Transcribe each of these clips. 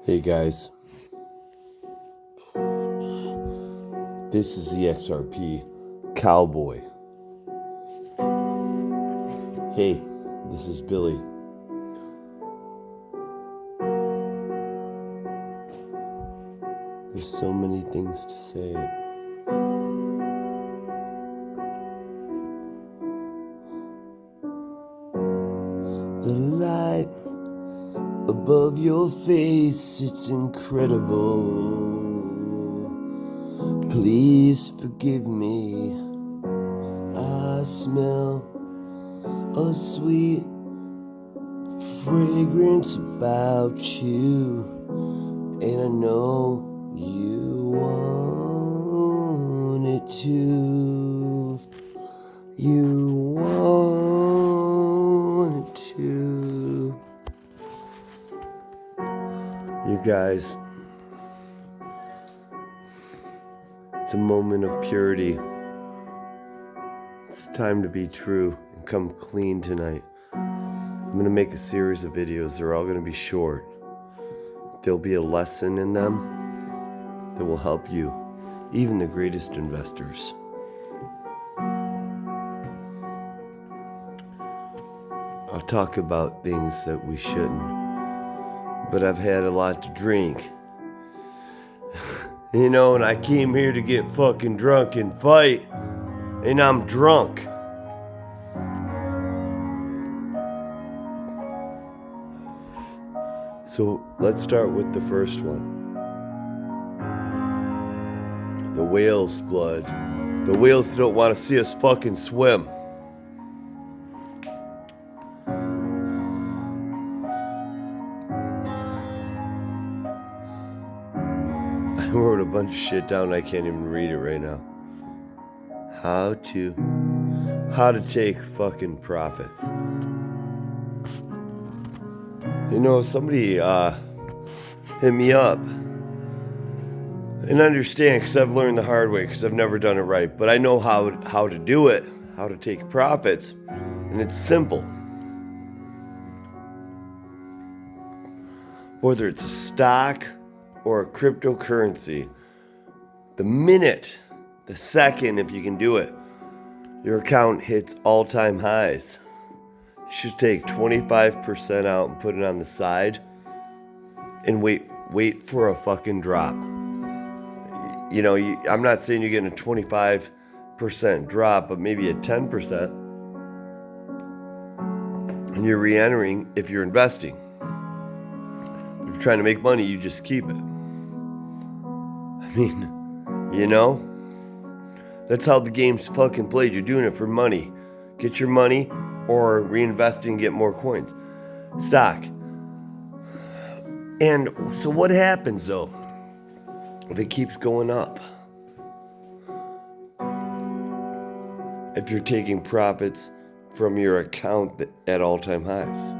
Hey guys, this is the XRP Cowboy. Hey, this is Billy. There's so many things to say. The light above your face, it's incredible. Please forgive me. I smell a sweet fragrance about you, and I know you want it too. You want it too. You guys, it's a moment of purity. It's time to be true and come clean tonight. I'm going to make a series of videos. They're all going to be short. There'll be a lesson in them that will help you, even the greatest investors. I'll talk about things that we shouldn't, but I've had a lot to drink. And I came here to get fucking drunk and fight, and I'm drunk. So let's start with the first one. The whale's blood. The whales don't want to see us fucking swim. I wrote a bunch of shit down. I can't even read it right now. How to take fucking profits. Somebody hit me up and understand, because I've learned the hard way, because I've never done it right, but I know how to do it, how to take profits, and it's simple. Whether it's a stock or a cryptocurrency, the second, if you can do it, your account hits all-time highs, you should take 25% out and put it on the side and wait for a fucking drop. I'm not saying you're getting a 25% drop, but maybe a 10%. And you're re-entering if you're investing. If you're trying to make money, you just keep it. That's how the game's fucking played. You're doing it for money. Get your money or reinvest and get more coins. Stock. And so what happens though if it keeps going up? If you're taking profits from your account at all-time highs,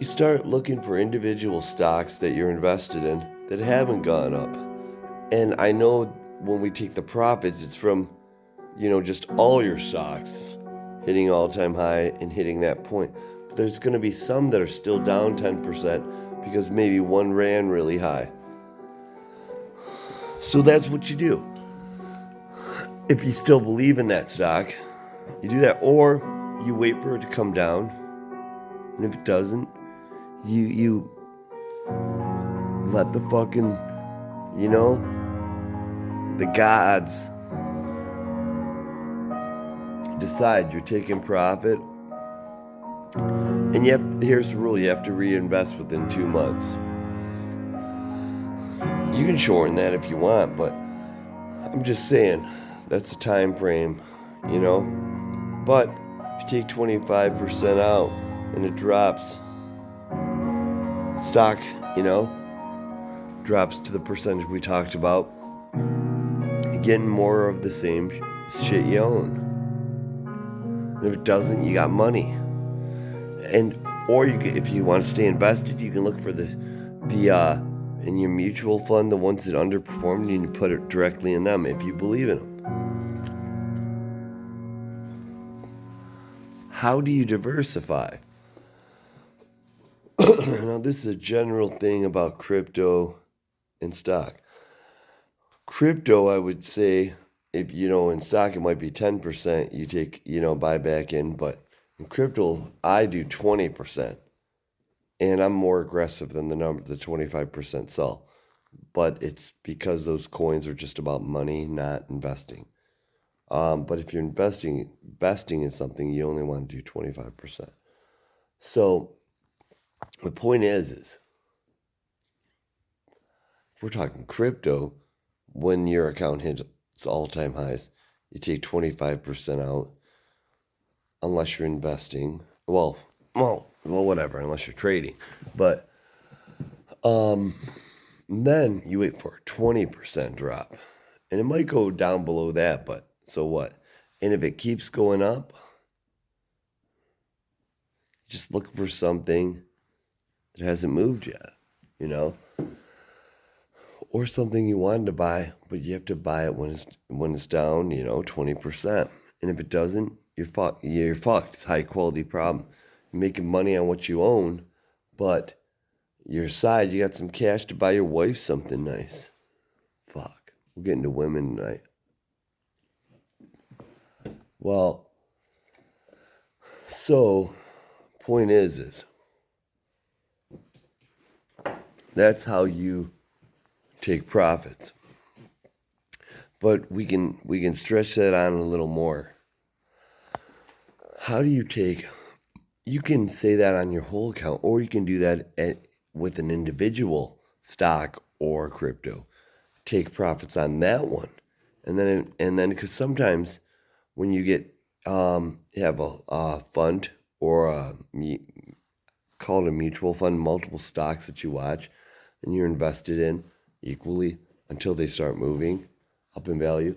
you start looking for individual stocks that you're invested in that haven't gone up. And I know when we take the profits, it's from, just all your stocks hitting all-time high and hitting that point. But there's going to be some that are still down 10% because maybe one ran really high. So that's what you do. If you still believe in that stock, you do that, or you wait for it to come down. And if it doesn't, you let the fucking, the gods decide you're taking profit. And here's the rule, you have to reinvest within 2 months. You can shorten that if you want, but I'm just saying that's a time frame, But if you take 25% out and it drops, stock, drops to the percentage we talked about, you're getting more of the same shit you own. And if it doesn't, you got money. Or if you want to stay invested, you can look for the in your mutual fund, the ones that underperformed, you can put it directly in them if you believe in them. How do you diversify? Now, this is a general thing about crypto and stock. Crypto, I would say, if in stock it might be 10%, you take, buy back in, but in crypto, I do 20%. And I'm more aggressive than the 25% sell. But it's because those coins are just about money, not investing. But if you're investing in something, you only want to do 25%. So the point is if we're talking crypto, when your account hits its all-time highs, you take 25% out, unless you're investing. Well, whatever, unless you're trading. But then you wait for a 20% drop. And it might go down below that, but so what? And if it keeps going up, just look for something that hasn't moved yet, you know? Or something you wanted to buy, but you have to buy it when it's down, 20%. And if it doesn't, you're fucked. You're fucked. It's a high quality problem. You're making money on what you own, but your side, you got some cash to buy your wife something nice. Fuck. We're getting to women tonight. Well, so point is that's how you take profits. But we can stretch that on a little more. How do you take? You can say that on your whole account, or you can do that with an individual stock or crypto. Take profits on that one, and then because sometimes when you have a fund or call it a mutual fund, multiple stocks that you watch, and you're invested in equally until they start moving up in value.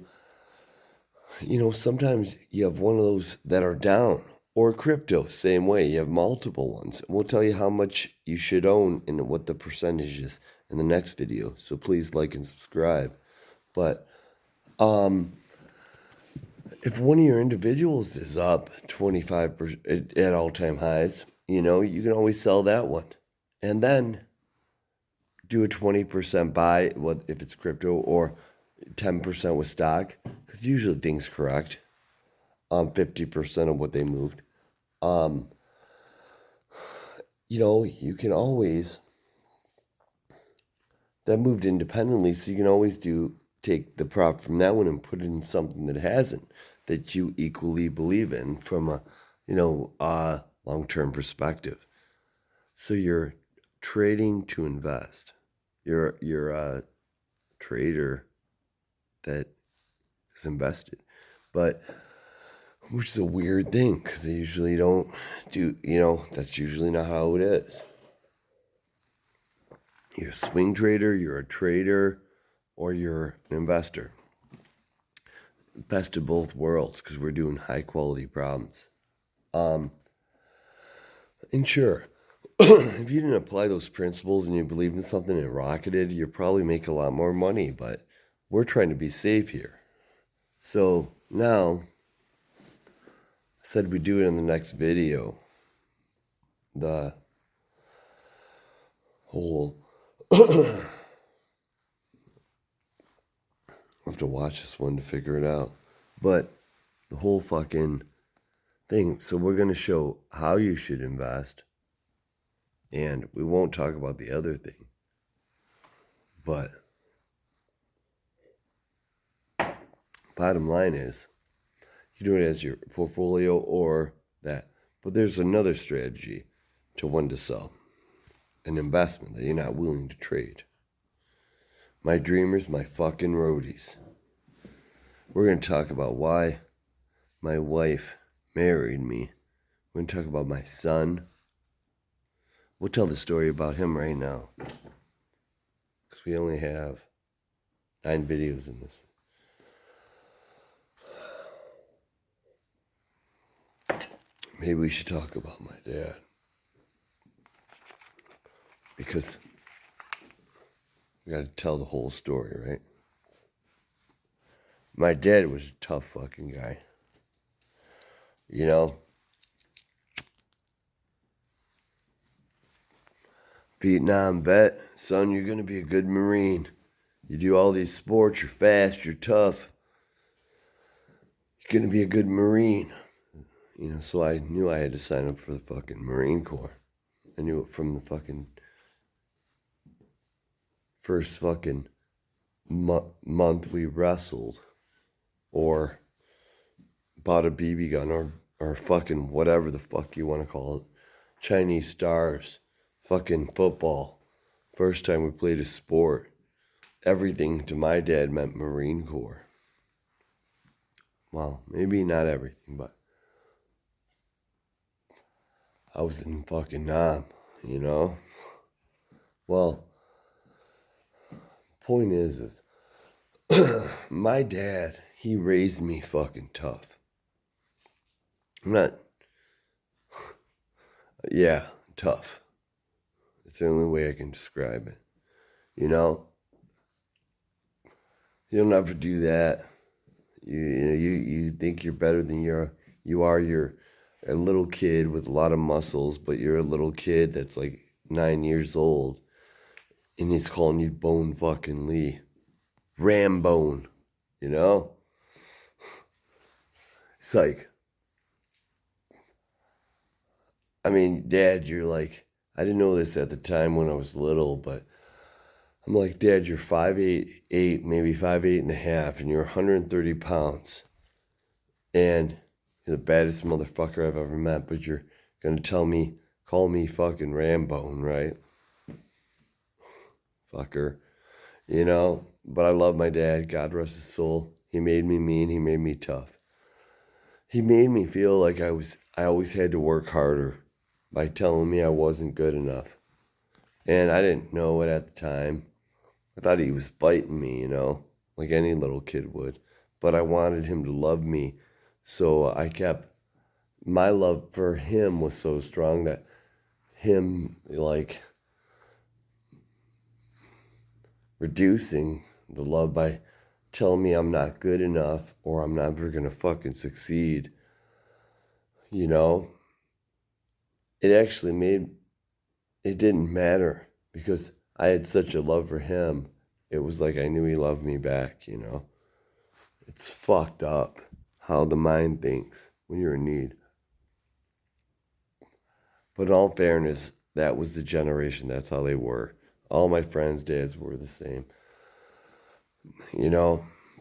Sometimes you have one of those that are down, or crypto, same way. You have multiple ones. We'll tell you how much you should own and what the percentage is in the next video. So please like and subscribe. But if one of your individuals is up 25% at all-time highs, you can always sell that one. And then do a 20% buy, what if it's crypto, or 10% with stock, because usually things correct. 50% of what they moved. You can always, that moved independently, so you can always take the profit from that one and put it in something that hasn't, that you equally believe in from a long-term perspective. So you're trading to invest. You're a trader that is invested. But which is a weird thing, because they usually don't do, that's usually not how it is. You're a swing trader, you're a trader, or you're an investor. Best of both worlds, because we're doing high quality problems. And sure, if you didn't apply those principles and you believed in something and it rocketed, you'd probably make a lot more money, but we're trying to be safe here. So now, I said we'd do it in the next video. The whole I'll have to watch this one to figure it out. But the whole fucking thing. So we're going to show how you should invest. And we won't talk about the other thing. But bottom line is, you do it as your portfolio or that. But there's another strategy to when to sell. An investment that you're not willing to trade. My dreamers, my fucking roadies. We're going to talk about why my wife married me. We're going to talk about my son. We'll tell the story about him right now. Because we only have 9 videos in this. Maybe we should talk about my dad. Because we got to tell the whole story, right? My dad was a tough fucking guy. Vietnam vet, son, you're gonna be a good Marine. You do all these sports, you're fast, you're tough. You're gonna be a good Marine. So I knew I had to sign up for the fucking Marine Corps. I knew it from the fucking first fucking month we wrestled or bought a BB gun or fucking whatever the fuck you want to call it. Chinese stars, fucking football. First time we played a sport. Everything to my dad meant Marine Corps. Well, maybe not everything, but I was in fucking Nam, Well, point is my dad, he raised me fucking tough. I'm not, yeah, tough. It's the only way I can describe it. You'll never do that. You think you're better than you are. You're a little kid with a lot of muscles, but you're a little kid that's like 9 years old, and he's calling you Bone fucking Lee, Rambone. It's like, I mean, Dad, you're like, I didn't know this at the time when I was little, but I'm like, Dad, you're 5'8", maybe 5'8.5", and you're 130 pounds. And you're the baddest motherfucker I've ever met, but you're gonna call me fucking Rambone, right? Fucker. But I love my dad, God rest his soul. He made me mean, he made me tough. He made me feel like I always had to work harder by telling me I wasn't good enough. And I didn't know it at the time. I thought he was fighting me, like any little kid would. But I wanted him to love me. So my love for him was so strong that him, like, reducing the love by telling me I'm not good enough or I'm never gonna fucking succeed, it actually it didn't matter because I had such a love for him. It was like I knew he loved me back, It's fucked up how the mind thinks when you're in need. But in all fairness, that was the generation. That's how they were. All my friends' dads were the same,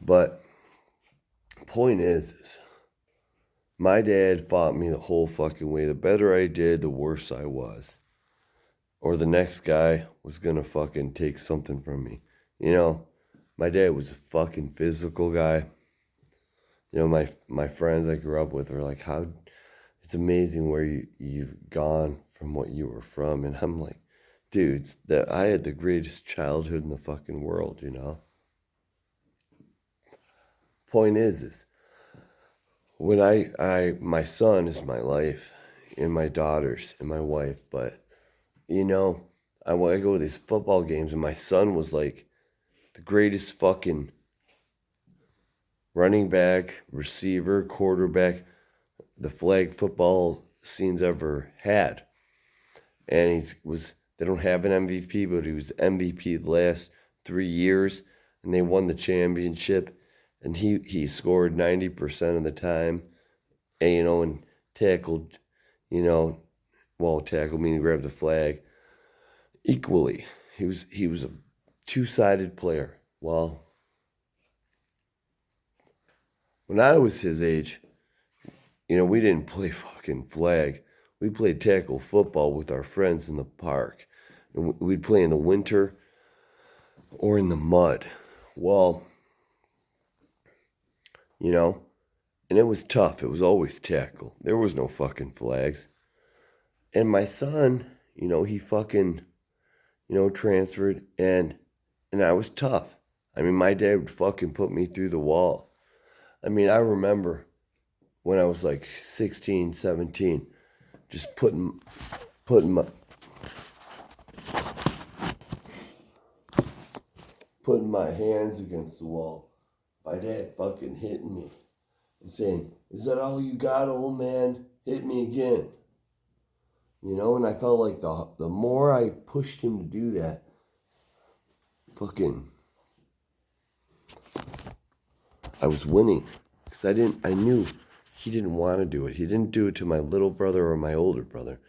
But point is my dad fought me the whole fucking way. The better I did, the worse I was. Or the next guy was gonna fucking take something from me. My dad was a fucking physical guy. My friends I grew up with are like, how it's amazing where you've gone from what you were from. And I'm like, dude, that I had the greatest childhood in the fucking world, Point is when my son is my life and my daughters and my wife, but I go to these football games and my son was like the greatest fucking running back, receiver, quarterback, the flag football scenes ever had. And they don't have an MVP, but he was MVP the last 3 years and they won the championship. And he scored 90% of the time, and and tackled, tackled meaning grabbed the flag equally. He was a two-sided player. Well, when I was his age, we didn't play fucking flag. We played tackle football with our friends in the park, and we'd play in the winter or in the mud. Well, and it was tough. It was always tackle. There was no fucking flags. And my son, he fucking, transferred and I was tough. I mean, my dad would fucking put me through the wall. I mean, I remember when I was like 16, 17, just putting my hands against the wall. My dad fucking hitting me and saying, "Is that all you got, old man? Hit me again." And I felt like the the more I pushed him to do that, I was winning. Because I knew he didn't want to do it. He didn't do it to my little brother or my older brother.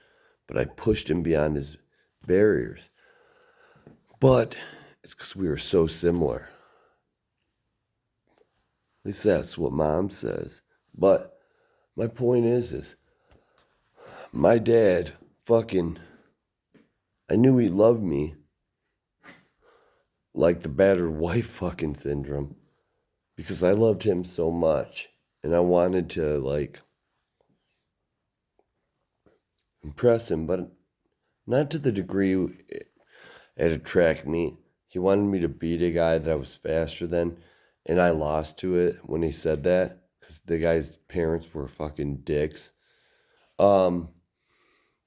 But I pushed him beyond his barriers. But it's because we were so similar. At least that's what Mom says. But my point is my dad I knew he loved me like the battered wife syndrome because I loved him so much and I wanted to impress him, but not to the degree at a track meet. He wanted me to beat a guy that I was faster than, and I lost to it when he said that because the guy's parents were fucking dicks, to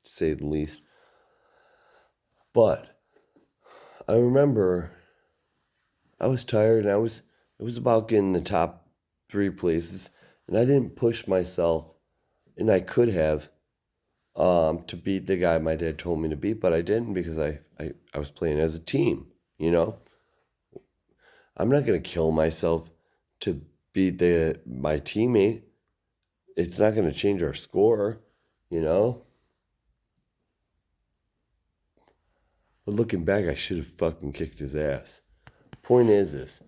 say the least. But I remember I was tired and it was about getting the top 3 places, and I didn't push myself, and I could have to beat the guy my dad told me to beat, but I didn't because I was playing as a team, you know? I'm not going to kill myself to beat my teammate. It's not going to change our score, you know? But looking back, I should have fucking kicked his ass. Point is this.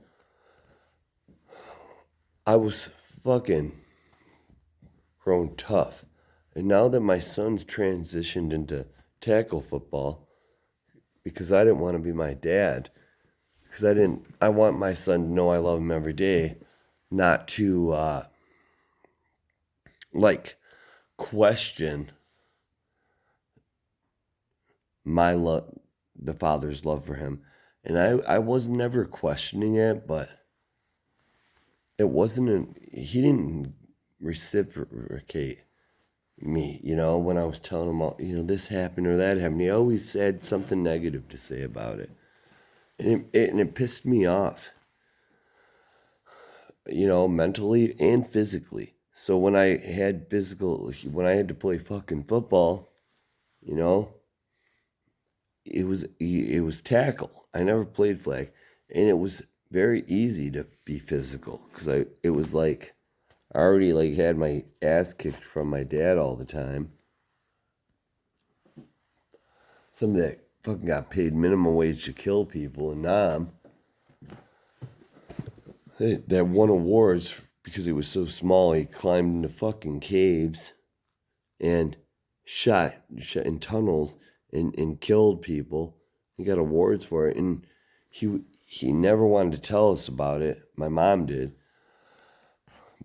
I was fucking grown tough. And now that my son's transitioned into tackle football, because I didn't want to be my dad, because I want my son to know I love him every day, not to, question my love, the father's love for him. And I was never questioning it, but he didn't reciprocate me, when I was telling him, this happened or that happened. He always had something negative to say about it. And it pissed me off, mentally and physically. So when I had to play fucking football, it was tackle. I never played flag, and it was very easy to be physical because it was like I already had my ass kicked from my dad all the time. Somebody that fucking got paid minimum wage to kill people in Nam that won awards because he was so small. He climbed into fucking caves and shot in tunnels and killed people. He got awards for it, and he never wanted to tell us about it. My mom did.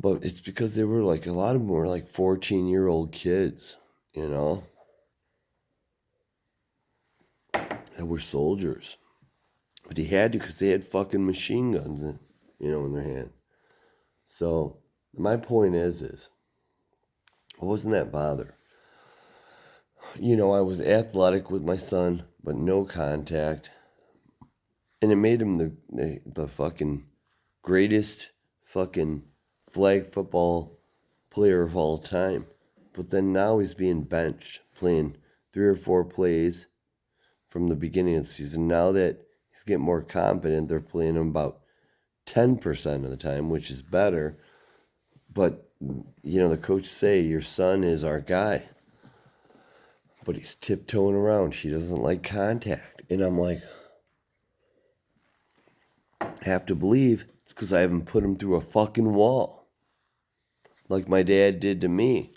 But it's because they were a lot of them were 14-year-old kids, that were soldiers. But he had to because they had fucking machine guns in their hand. So my point is I wasn't that bothered. I was athletic with my son, but no contact. And it made him the fucking greatest fucking flag football player of all time. But then now he's being benched, playing 3 or 4 plays from the beginning of the season. Now that he's getting more confident, they're playing him about 10% of the time, which is better. But, the coach say, your son is our guy. But he's tiptoeing around. He doesn't like contact. And I'm like, have to believe it's because I haven't put him through a fucking wall. Like my dad did to me,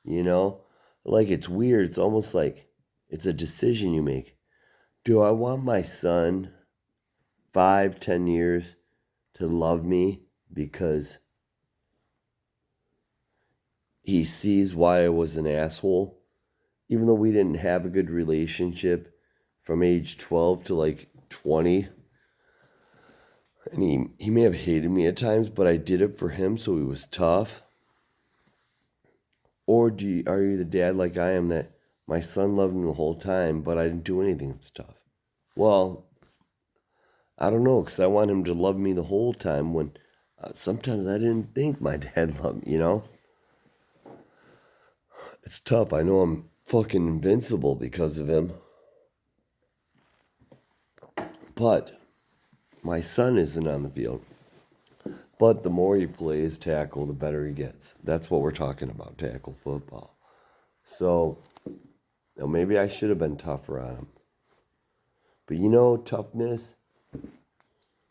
It's weird. It's almost like it's a decision you make. Do I want my son 5-10 years to love me because he sees why I was an asshole? Even though we didn't have a good relationship from age 12 to 20. And he may have hated me at times, but I did it for him, so he was tough. Or are you the dad like I am that my son loved him the whole time, but I didn't do anything that's tough? Well, I don't know, because I want him to love me the whole time when sometimes I didn't think my dad loved me, It's tough. I know I'm fucking invincible because of him. But my son isn't on the field. But the more he plays tackle, the better he gets. That's what we're talking about, tackle football. So, maybe I should have been tougher on him. But toughness,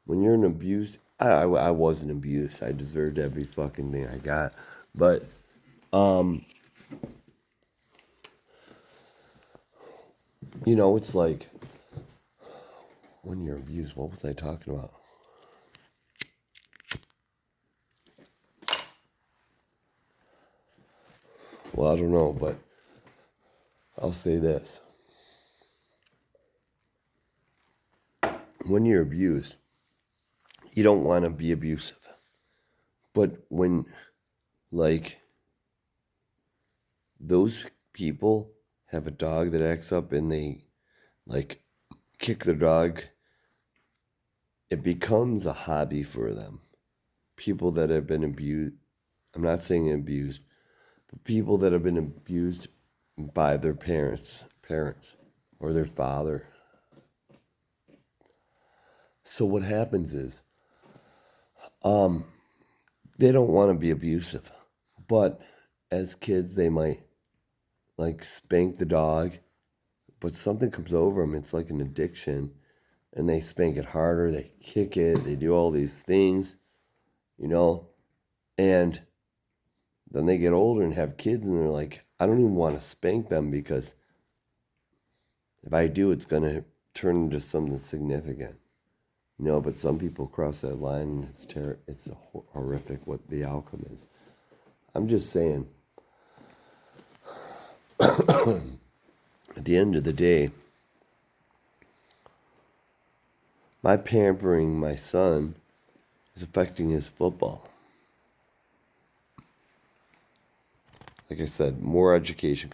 when you're an abused, I wasn't abused. I deserved every fucking thing I got. But, it's like, when you're abused, what was I talking about? Well, I don't know, but I'll say this. When you're abused, you don't want to be abusive. But when, like, those people have a dog that acts up and they, like, kick their dog, it becomes a hobby for them. People that have been abused, I'm not saying abused, but people that have been abused by their parents, or their father. So what happens is, they don't want to be abusive, but as kids, they might like spank the dog, but something comes over them. It's like an addiction, and they spank it harder. They kick it. They do all these things, and then they get older and have kids, and they're like, I don't even want to spank them because if I do, it's gonna turn into something significant. But some people cross that line, and it's horrific what the outcome is. I'm just saying, at the end of the day, my pampering my son is affecting his football. Like I said, more education.